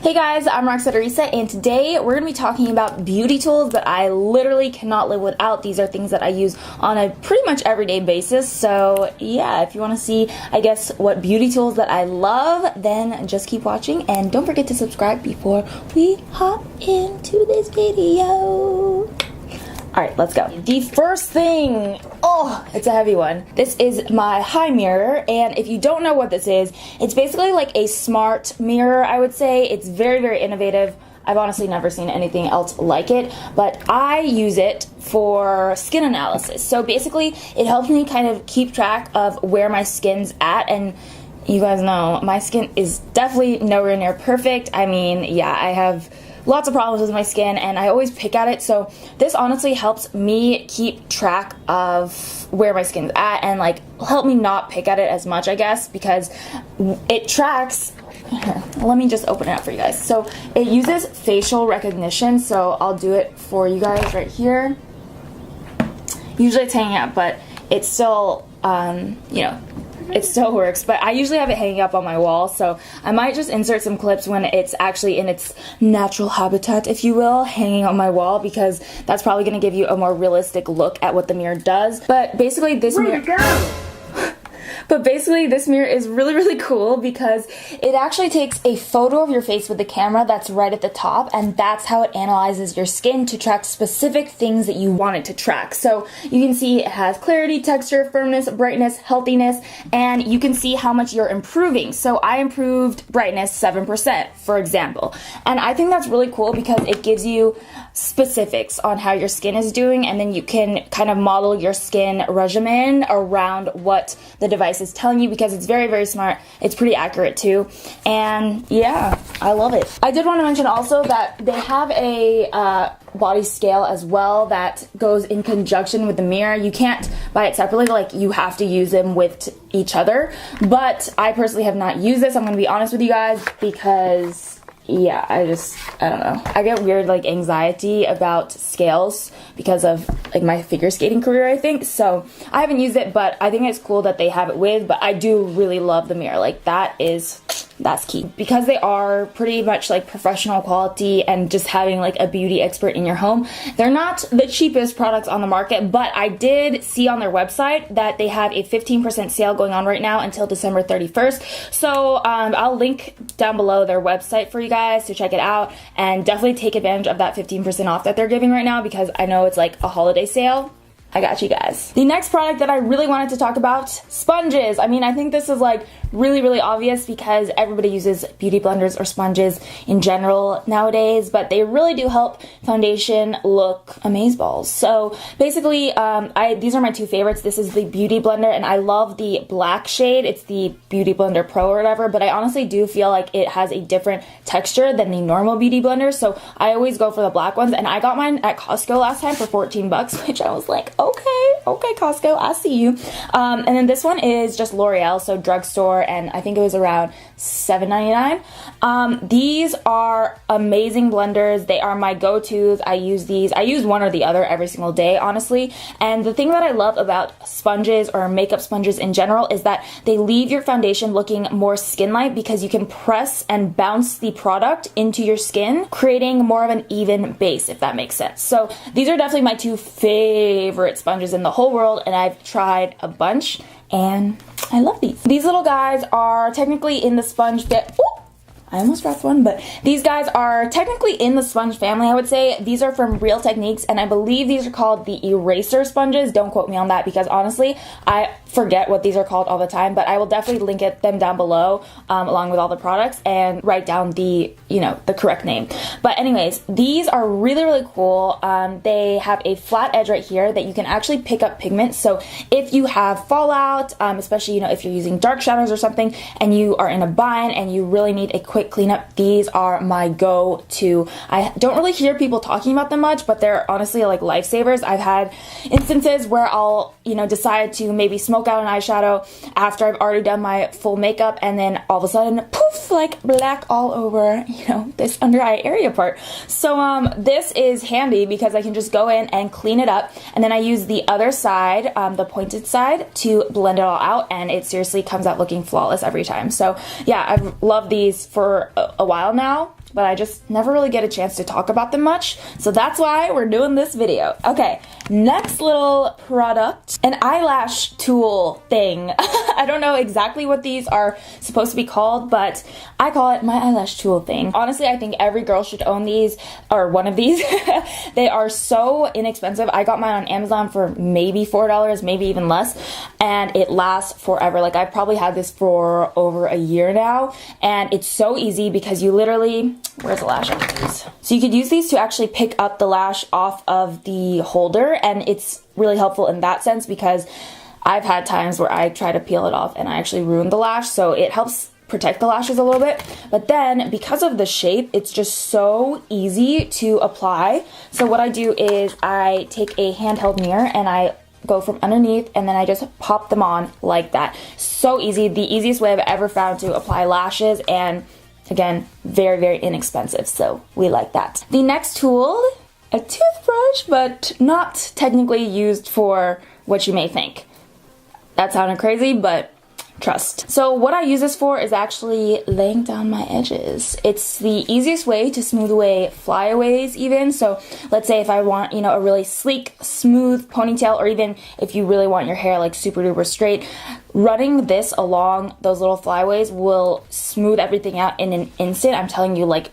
Hey guys, I'm Roxette Arisa, and today we're going to be talking about beauty tools that I literally cannot live without. These are things that I use on a pretty much everyday basis. So yeah, if you want to see, I guess, what beauty tools that I love, then just keep watching and don't forget to subscribe before we hop into this video. Alright, let's go. The first thing, it's a heavy one. This is my HiMirror, and if you don't know what this is, it's basically like a smart mirror, I would say. It's very, very innovative. I've honestly never seen anything else like it, but I use it for skin analysis. So basically, it helps me kind of keep track of where my skin's at, and you guys know, my skin is definitely nowhere near perfect. I mean, yeah, I have lots of problems with my skin and I always pick at it, so this honestly helps me keep track of where my skin's at and like help me not pick at it as much, I guess, because it tracks. Here, let me just open it up for you guys. So it uses facial recognition, so I'll do it for you guys right here. Usually it's hanging out, but it's still you know, it still works, but I usually have it hanging up on my wall, so I might just insert some clips when it's actually in its natural habitat, if you will, hanging on my wall, because that's probably going to give you a more realistic look at what the mirror does. But basically this mirror... But basically, this mirror is really, really cool because it actually takes a photo of your face with the camera that's right at the top, and that's how it analyzes your skin to track specific things that you want it to track. So you can see it has clarity, texture, firmness, brightness, healthiness, and you can see how much you're improving. So I improved brightness 7%, for example. And I think that's really cool because it gives you specifics on how your skin is doing, and then you can kind of model your skin regimen around what the device is telling you, because it's very, very smart. It's pretty accurate too, and yeah, I love it. I did want to mention also that they have a body scale as well that goes in conjunction with the mirror. You can't buy it separately, like you have to use them with each other, but I personally have not used this. I'm going to be honest with you guys because yeah, I don't know. I get weird like anxiety about scales because of like my figure skating career, I think. So I haven't used it, but I think it's cool that they have it with, but I do really love the mirror. Like that's key. Because they are pretty much like professional quality and just having like a beauty expert in your home, they're not the cheapest products on the market, but I did see on their website that they have a 15% sale going on right now until December 31st. So I'll link down below their website for you guys to check it out, and definitely take advantage of that 15% off that they're giving right now, because I know it's like a holiday sale. I got you guys. The next product that I really wanted to talk about, sponges. I mean, I think this is like really, really obvious because everybody uses beauty blenders or sponges in general nowadays, but they really do help foundation look amazeballs. So basically, these are my two favorites. This is the Beauty Blender, and I love the black shade. It's the Beauty Blender Pro or whatever, but I honestly do feel like it has a different texture than the normal Beauty Blender, so I always go for the black ones, and I got mine at Costco last time for 14 bucks, which I was like, okay, Costco, I see you. And then this one is just L'Oreal, so drugstore, and I think it was around $7.99. These are amazing blenders. They are my go-tos. I use these. I use one or the other every single day, honestly. And the thing that I love about sponges or makeup sponges in general is that they leave your foundation looking more skin-like, because you can press and bounce the product into your skin, creating more of an even base, if that makes sense. So these are definitely my two favorite sponges in the whole world, and I've tried a bunch and I love these. These little guys are technically in the sponge I almost dropped one, but these guys are technically in the sponge family, I would say. These are from Real Techniques, and I believe these are called the eraser sponges. Don't quote me on that, because honestly, I forget what these are called all the time, but I will definitely link them down below, along with all the products, and write down the correct name. But anyways, these are really, really cool. They have a flat edge right here that you can actually pick up pigment. So if you have fallout, especially, if you're using dark shadows or something, and you are in a bind and you really need a quick cleanup, these are my go-to. I don't really hear people talking about them much, but they're honestly like lifesavers. I've had instances where I'll, decide to maybe smoke out an eyeshadow after I've already done my full makeup, and then all of a sudden, poof, like black all over, this under eye area part. So this is handy because I can just go in and clean it up, and then I use the other side, the pointed side, to blend it all out, and it seriously comes out looking flawless every time. So yeah, I've loved these for a while now. but I just never really get a chance to talk about them much. So that's why we're doing this video. Okay, next little product, an eyelash tool thing. I don't know exactly what these are supposed to be called, but I call it my eyelash tool thing. Honestly, I think every girl should own these, or one of these. They are so inexpensive. I got mine on Amazon for maybe $4, maybe even less, and it lasts forever. Like, I've probably had this for over a year now, and it's so easy because you literally, where's the lash I can use? So you could use these to actually pick up the lash off of the holder, and it's really helpful in that sense because I've had times where I try to peel it off and I actually ruin the lash, so it helps protect the lashes a little bit. But then because of the shape, it's just so easy to apply. So what I do is I take a handheld mirror and I go from underneath and then I just pop them on like that. So easy, the easiest way I've ever found to apply lashes, and again, very, very inexpensive, so we like that. The next tool, a toothbrush, but not technically used for what you may think. That sounded crazy, but trust. So what I use this for is actually laying down my edges. It's the easiest way to smooth away flyaways even. So let's say if I want, you know, a really sleek, smooth ponytail, or even if you really want your hair like super duper straight, running this along those little flyaways will smooth everything out in an instant. I'm telling you, like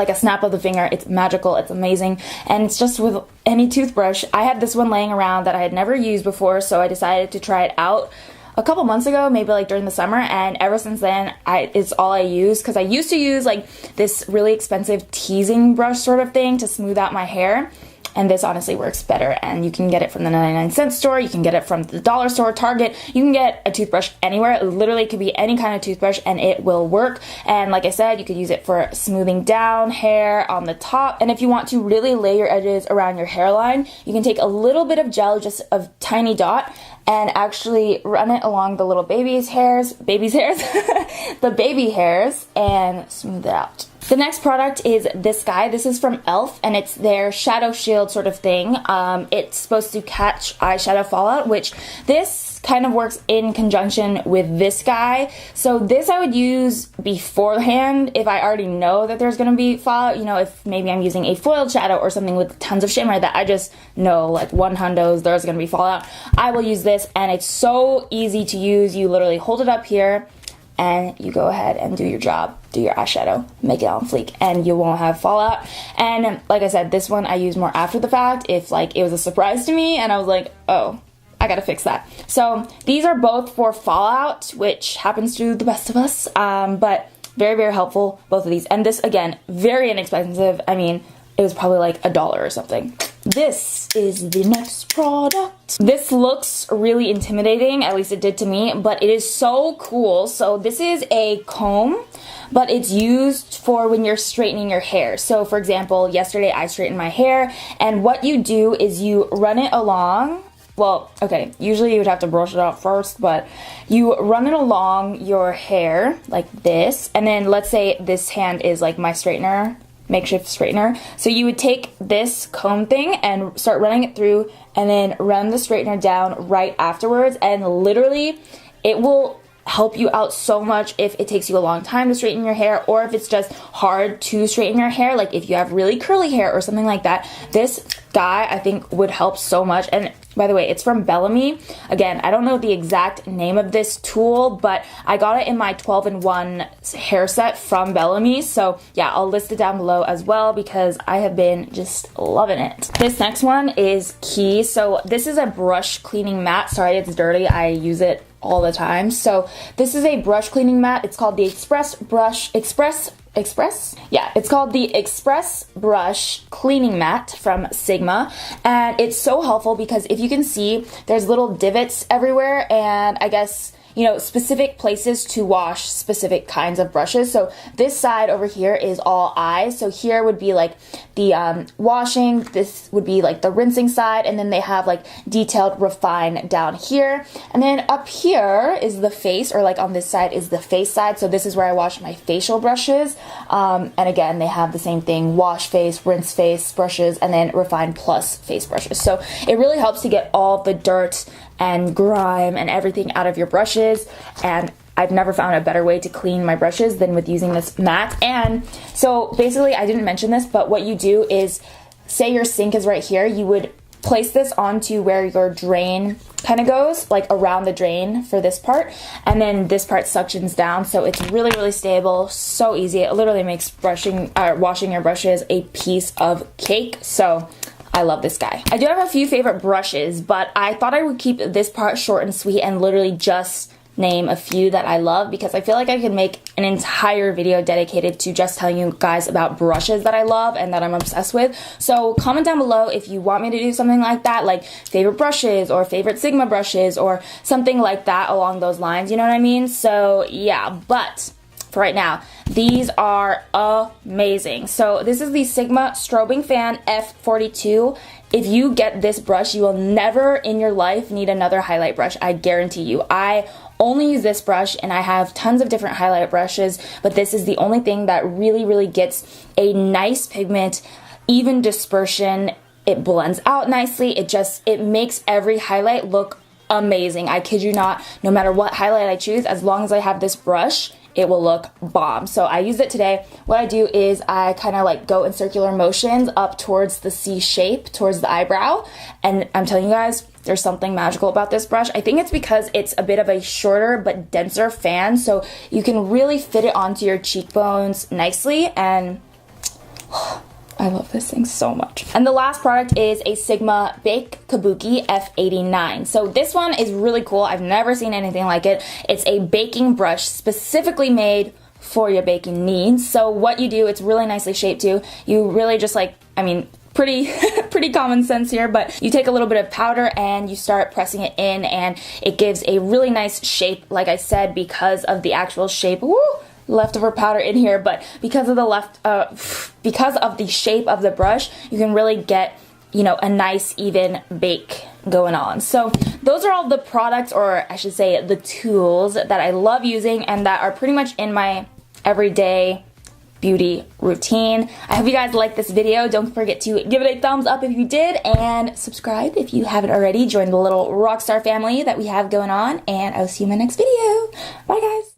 a snap of the finger. It's magical, it's amazing, and it's just with any toothbrush. I had this one laying around that I had never used before, so I decided to try it out a couple months ago, maybe like during the summer, and ever since then it's all I use, because I used to use like this really expensive teasing brush sort of thing to smooth out my hair, and this honestly works better. And you can get it from the 99-cent store, you can get it from the dollar store, Target, you can get a toothbrush anywhere. It literally could be any kind of toothbrush and it will work. And like I said, you could use it for smoothing down hair on the top, and if you want to really lay your edges around your hairline, you can take a little bit of gel, just a tiny dot, and actually run it along the little the baby hairs, and smooth it out. The next product is this guy. This is from e.l.f. and it's their shadow shield sort of thing. It's supposed to catch eyeshadow fallout, which this kind of works in conjunction with this guy. So this I would use beforehand if I already know that there's going to be fallout. You know, if maybe I'm using a foiled shadow or something with tons of shimmer that I just know, like 100s, there's going to be fallout. I will use this, and it's so easy to use. You literally hold it up here and you go ahead and do your job, do your eyeshadow, make it on fleek, and you won't have fallout. And like I said, this one I use more after the fact, if like it was a surprise to me and I was like, oh, I gotta fix that. So these are both for fallout, which happens to the best of us, but very, very helpful, both of these. And this, again, very inexpensive. I mean, it was probably like $1 or something. This is the next product. This looks really intimidating, at least it did to me, but it is so cool. So this is a comb, but it's used for when you're straightening your hair. So for example, yesterday I straightened my hair, and what you do is you run it along. Well, okay, usually you would have to brush it out first, but you run it along your hair like this, and then let's say this hand is like my straightener, makeshift straightener. So you would take this comb thing and start running it through, and then run the straightener down right afterwards, and literally it will help you out so much if it takes you a long time to straighten your hair, or if it's just hard to straighten your hair, like if you have really curly hair or something like that. This guy I think would help so much. And by the way, it's from Bellamy. Again, I don't know the exact name of this tool, but I got it in my 12-in-1 hair set from Bellamy. So yeah, I'll list it down below as well because I have been just loving it. This next one is Key. So this is a brush cleaning mat. Sorry, it's dirty. I use it all the time. So this is a brush cleaning mat. It's called the Express? Yeah, it's called the Express Brush Cleaning Mat from Sigma, and it's so helpful because if you can see, there's little divots everywhere, and I guess, you know, specific places to wash specific kinds of brushes. So this side over here is all eyes. So here would be like the washing, this would be like the rinsing side, and then they have like detailed refine down here. And then up here is the face, or like on this side is the face side. So this is where I wash my facial brushes. And again, they have the same thing, wash face, rinse face brushes, and then refine plus face brushes. So it really helps to get all the dirt and grime and everything out of your brushes, and I've never found a better way to clean my brushes than with using this mat. And so basically, I didn't mention this, but what you do is, say your sink is right here, you would place this onto where your drain kind of goes, like around the drain for this part, and then this part suctions down, so it's really, really stable, so easy. It literally makes washing your brushes a piece of cake, so I love this guy. I do have a few favorite brushes, but I thought I would keep this part short and sweet and literally just name a few that I love, because I feel like I could make an entire video dedicated to just telling you guys about brushes that I love and that I'm obsessed with. So comment down below if you want me to do something like that, like favorite brushes or favorite Sigma brushes or something like that along those lines, you know what I mean? So yeah, but for right now, these are amazing. So this is the Sigma Strobing Fan F42. If you get this brush, you will never in your life need another highlight brush, I guarantee you. I only use this brush, and I have tons of different highlight brushes, but this is the only thing that really, really gets a nice pigment, even dispersion. It blends out nicely. It makes every highlight look amazing. I kid you not, no matter what highlight I choose, as long as I have this brush, it will look bomb. So I used it today. What I do is I kind of like go in circular motions up towards the C shape, towards the eyebrow, and I'm telling you guys, there's something magical about this brush. I think it's because it's a bit of a shorter but denser fan, so you can really fit it onto your cheekbones nicely, and I love this thing so much. And the last product is a Sigma Bake Kabuki F89. So this one is really cool. I've never seen anything like it. It's a baking brush specifically made for your baking needs. So what you do, it's really nicely shaped too. You really just like, I mean, pretty common sense here, but you take a little bit of powder and you start pressing it in, and it gives a really nice shape, like I said, because of the actual shape. Woo! Leftover powder in here, but because of the shape of the brush, you can really get, you know, a nice even bake going on. So those are all the products, or I should say the tools, that I love using and that are pretty much in my everyday beauty routine. I hope you guys liked this video. Don't forget to give it a thumbs up if you did, and subscribe if you haven't already. Join the little rockstar family that we have going on, and I'll see you in my next video. Bye guys.